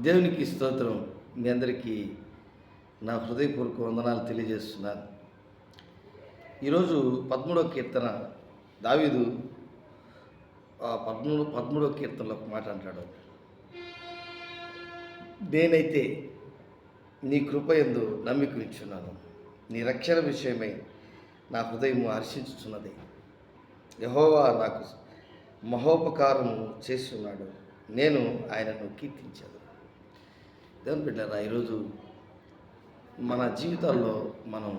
దేవునికి స్తోత్రం. మీ అందరికీ నా హృదయపూర్వక వందనాలు తెలియజేస్తున్నాను. ఈరోజు 13వ కీర్తన దావీదు 13వ కీర్తనలో ఒక మాట అంటాడు. నేనైతే నీ కృపయందు నమ్మిక ఉంచున్నాను. నీ రక్షణ విషయమై నా హృదయము హర్షించుచున్నది. యెహోవా నాకు మహోపకారము చేస్తున్నాడు. నేను ఆయనను కీర్తించాను. దేవుని బిడ్డలారా, ఈరోజు మన జీవితాల్లో మనం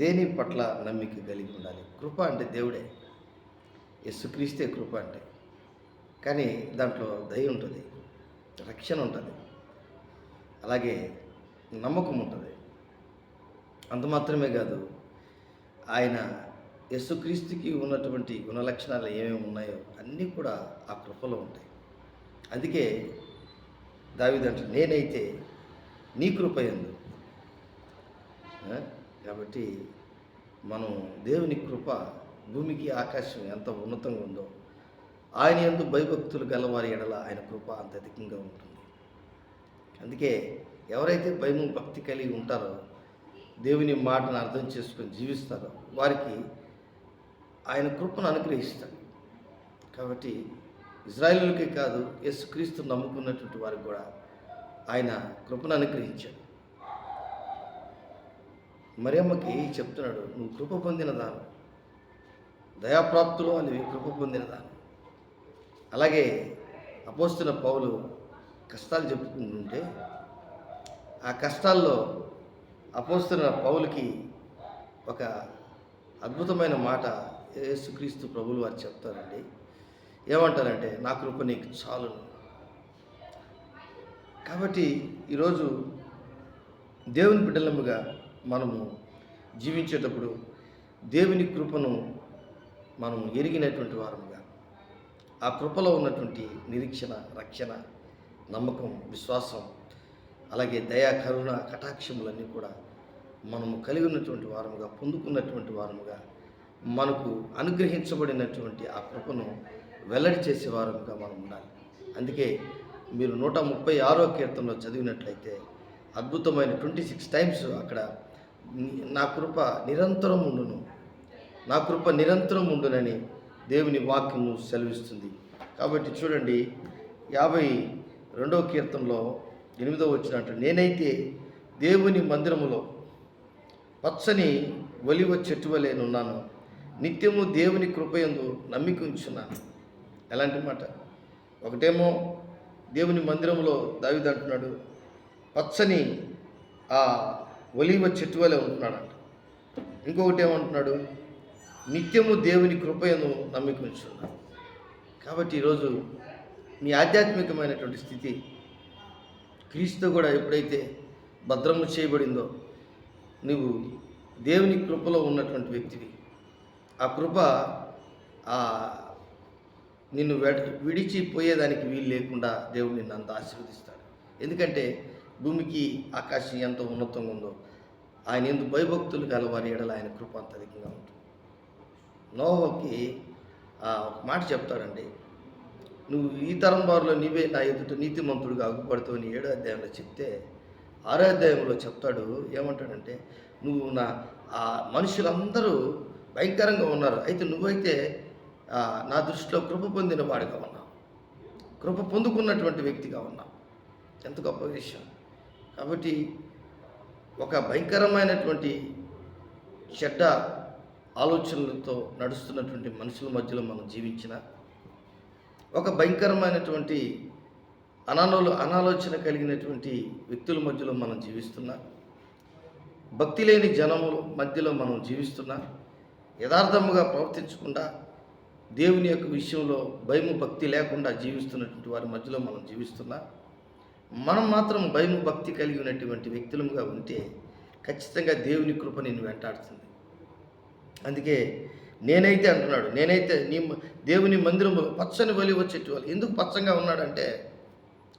దేని పట్ల నమ్మిక కలిగి ఉండాలి. కృప అంటే దేవుడే, యేసుక్రీస్తే కృప అంటే. కానీ దాంట్లో దయ ఉంటుంది, రక్షణ ఉంటుంది, అలాగే నమ్మకం ఉంటుంది. అంత మాత్రమే కాదు, ఆయన యేసుక్రీస్తుకి ఉన్నటువంటి గుణలక్షణాలు ఏమేమి ఉన్నాయో అన్నీ కూడా ఆ కృపలో ఉంటాయి. అందుకే దావీదు అంటాడు, నేనైతే నీ కృపయందు. కాబట్టి మనం దేవుని కృప భూమికి ఆకాశం ఎంత ఉన్నతంగా ఉందో, ఆయన యందు భయభక్తులు గలవారి ఎడల ఆయన కృప అంత అధికంగా ఉంటుంది. అందుకే ఎవరైతే భయము భక్తి కలిగి ఉంటారో, దేవుని మాటను అర్థం చేసుకొని జీవిస్తారో, వారికి ఆయన కృపను అనుగ్రహిస్తాడు. కాబట్టి ఇజ్రాయేలులకే కాదు, యేసుక్రీస్తు నమ్ముకున్నటువంటి వారికి కూడా ఆయన కృపను అనుగ్రహించాడు. మరియమ్మకి చెప్తున్నాడు, నువ్వు కృప పొందినదాను, దయాప్రాప్తులు అనేవి కృప పొందినదాను. అలాగే అపోస్తలుడైన పౌలు కష్టాలు చెప్పుకుంటుంటే, ఆ కష్టాల్లో అపోస్తలుడైన పౌలుకి ఒక అద్భుతమైన మాట యేసుక్రీస్తు ప్రభువులు వారు చెప్తారండి. ఏమంటారంటే, నా కృప నీకు చాలును. కాబట్టి ఈరోజు దేవుని బిడ్డలముగా మనము జీవించేటప్పుడు దేవుని కృపను మనం ఎరిగినటువంటి వారముగా, ఆ కృపలో ఉన్నటువంటి నిరీక్షణ, రక్షణ, నమ్మకం, విశ్వాసం, అలాగే దయా, కరుణ, కటాక్షములన్నీ కూడా మనము కలిగి ఉన్నటువంటి వారముగా, పొందుకున్నటువంటి వారముగా, మనకు అనుగ్రహించబడినటువంటి ఆ కృపను వెల్లడి చేసే వారముగా మనం ఉండాలి. అందుకే మీరు 136వ కీర్తనలో చదివినట్లయితే అద్భుతమైన 26 టైమ్స్ అక్కడ నా కృప నిరంతరం ఉండును, నా కృప నిరంతరం ఉండునని దేవుని వాక్యము సెలవిస్తుంది. కాబట్టి చూడండి, 52వ కీర్తనలో 8వ వచనం, నేనైతే దేవుని మందిరములో పచ్చని ఒలివ చెట్టు వలె నున్నాను, నిత్యము దేవుని కృపయందు నమ్మిక ఉంచున్నాను. ఎలాంటి మాట! ఒకటేమో దేవుని మందిరంలో దావీదు అంటున్నాడు, పచ్చని ఆ ఒలివ చెట్టు వలె ఉంటున్నాడంట. ఇంకొకటి ఏమంటున్నాడు, నిత్యము దేవుని కృపయందు నమ్మిక ఉంచున్నాను. కాబట్టి ఈరోజు నీ ఆధ్యాత్మికమైనటువంటి స్థితి క్రీస్తు కూడా ఎప్పుడైతే భద్రము చేయబడిందో, నువ్వు దేవుని కృపలో ఉన్నటువంటి వ్యక్తివి. ఆ కృప నిన్ను విడిచిపోయేదానికి వీలు లేకుండా దేవుడు నిన్ను అంత ఆశీర్వదిస్తాడు. ఎందుకంటే భూమికి ఆకాశం ఎంత ఉన్నతంగా ఉందో, ఆయన ఎందుకు భయభక్తులు గలవారి ఎడల ఆయన కృప అంత అధికంగా ఉంటుంది. నోవాకి ఒక మాట చెప్తాడండి, నువ్వు ఈ తరం వారిలో నీవే నా ఎదుట నీతిమంతుడిగా అగ్గుపడుతావు అని 7వ అధ్యాయంలో చెప్తే, 6వ అధ్యాయంలో చెప్తాడు, ఏమంటాడంటే, నువ్వు ఆ మనుషులందరూ భయంకరంగా ఉన్నారు, అయితే నువ్వైతే నా దృష్టిలో కృప పొందిన వాడిగా ఉన్నావు, కృప పొందుకున్నటువంటి వ్యక్తిగా ఉన్నావు. ఎంత గొప్ప విషయం! కాబట్టి ఒక భయంకరమైనటువంటి చెడ్డ ఆలోచనలతో నడుస్తున్నటువంటి మనుషుల మధ్యలో మనం జీవించిన, ఒక భయంకరమైనటువంటి అనాలోచన కలిగినటువంటి వ్యక్తుల మధ్యలో మనం జీవిస్తున్నా, భక్తి లేని జనముల మధ్యలో మనం జీవిస్తున్నా, యథార్థముగా ప్రవర్తించకుండా దేవుని యొక్క విషయంలో భయము భక్తి లేకుండా జీవిస్తున్నటువంటి వారి మధ్యలో మనం జీవిస్తున్నా, మనం మాత్రం భయము భక్తి కలిగి ఉన్నటువంటి వ్యక్తులుగా ఉంటే ఖచ్చితంగా దేవుని కృప నిన్ను వెంటాడుతుంది. అందుకే నేనైతే అంటున్నాడు, నేనైతే దేవుని మందిరంలో పచ్చని ఒలివ చెట్టు వలె. ఎందుకు పచ్చంగా ఉన్నాడంటే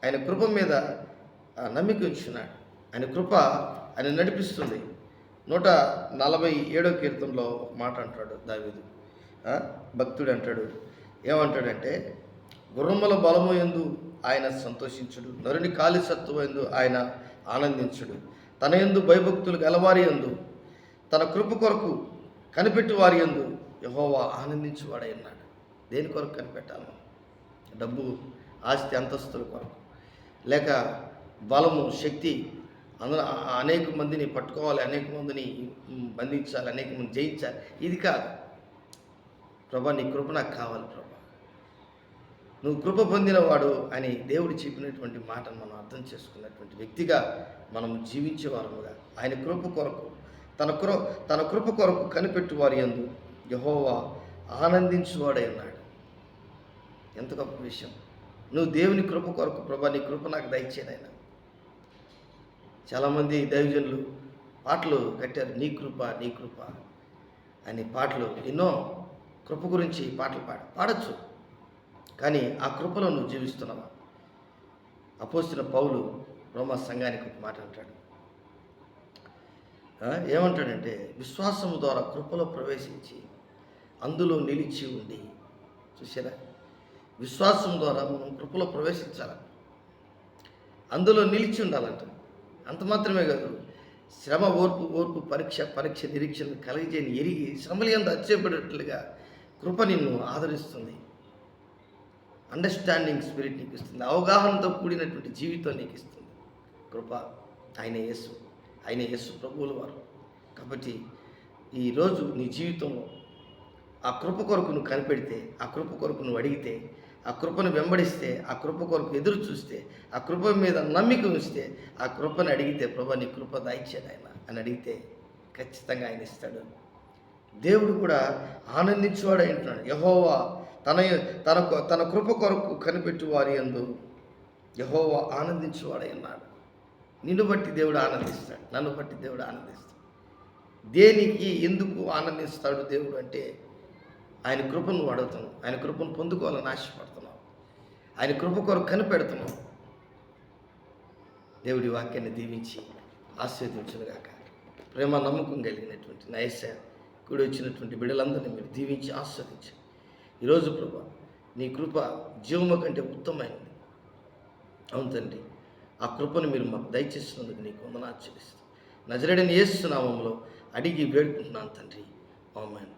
ఆయన కృప మీద నమ్మిక ఉంచున్నాడు. ఆయన కృప ఆయన నడిపిస్తుంది. 147వ కీర్తనలో ఒక మాట అంటాడు దావీదు, భక్తుడు అంటాడు, ఏమంటాడంటే, గుర్రముల బలము యందు ఆయన సంతోషించుడు, నరుని కాలి సత్తువందు ఆయన ఆనందించుడు. తన యందు భయభక్తులు గలవారి యందు, తన కృప కొరకు కనిపెట్టు వారి యందు యెహోవా ఆనందించువాడై ఉన్నాడు. దేని కొరకు కనిపెట్టాలి? డబ్బు, ఆస్తి, అంతస్తుల కొరకు, లేక బలము, శక్తి, అందులో అనేక మందిని పట్టుకోవాలి, అనేక మందిని బంధించాలి, అనేక మంది జయించాలి, ఇది కాదు. ప్రభా, నీ కృప నాకు కావాలి ప్రభా, నువ్వు కృప పొందినవాడు అని దేవుడు చెప్పినటువంటి మాటను మనం అర్థం చేసుకున్నటువంటి వ్యక్తిగా మనం జీవించేవారముగా, ఆయన కృప కొరకు తన కృప కొరకు కనిపెట్టు వారి యందు యెహోవా ఆనందించువాడై ఉన్నాడు. ఎంత గొప్ప విషయం! నువ్వు దేవుని కృప కొరకు, ప్రభా నీ కృప నాకు దయచేయనైనా. చాలామంది దైవజనులు పాటలు కట్టారు, నీ కృప నీ కృప అనే పాటలు, ఎన్నో కృప గురించి పాటలు పాడచ్చు. కానీ ఆ కృపలో నువ్వు జీవిస్తున్నావా? అపోస్తలుడైన పౌలు రోమా సంఘానికి ఒక మాట అంటాడు. ఏమంటాడంటే, విశ్వాసము ద్వారా కృపలో ప్రవేశించి అందులో నిలిచి ఉండి. చూసారా? విశ్వాసం ద్వారా మనం కృపలో ప్రవేశించాలి, అందులో నిలిచి ఉండాలంట. అంత మాత్రమే కాదు, శ్రమ, ఓర్పు, పరీక్ష నిరీక్షణ కలిగజేయని ఎరిగి శ్రమలు ఎంత అచ్చేపడేట్లుగా కృప నిన్ను ఆదరిస్తుంది. అండర్స్టాండింగ్ స్పిరిట్ నీకు ఇస్తుంది, అవగాహనతో కూడినటువంటి జీవితం నీకు ఇస్తుంది కృప. ఆయన యేసు ప్రభువుల వారు. కాబట్టి ఈరోజు నీ జీవితంలో ఆ కృప కొరకు నువ్వు కనిపెడితే, ఆ కృప కొరకు నువ్వు అడిగితే, ఆ కృపను వెంబడిస్తే, ఆ కృప కొరకు ఎదురు చూస్తే, ఆ కృప మీద నమ్మిక ఉంచితే, ఆ కృపను అడిగితే, ప్రభా నీ కృప దయచేయను ఆయన అని అడిగితే ఖచ్చితంగా ఆయన ఇస్తాడు. దేవుడు కూడా ఆనందించేవాడు అంటున్నాడు. యెహోవా తన కృప కొరకు కనిపెట్టు వారి యందు యెహోవా ఆనందించేవాడై ఉన్నాడు. నిన్ను బట్టి దేవుడు ఆనందిస్తాడు, నన్ను బట్టి దేవుడు ఆనందిస్తాడు. దేనికి ఎందుకు ఆనందిస్తాడు దేవుడు అంటే, ఆయన కృపను అడుగుతున్నావు, ఆయన కృపను పొందుకోవాలని ఆశపడుతున్నావు, ఆయన కృప కొరకు కనిపెడుతున్నావు. దేవుడి వాక్యాన్ని దీవించి ఆశీర్వదించునుగాక. ప్రేమ నమ్మకం కలిగినటువంటి నా యేసయ్య కూడి వచ్చినటువంటి బిడ్డలందరినీ మీరు దీవించి ఆస్వాదించండి. ఈరోజు ప్రభా, నీ కృప జీవము కంటే ఉత్తమమైనది. అవును తండ్రి, ఆ కృపను మీరు మాకు దయచేసినందుకు నీకు వందనాలు చెల్లిస్తాను. నజరేయుడైన యేసు నామములో అడిగి వేడుకుంటున్నాను తండ్రి. ఆమేన్.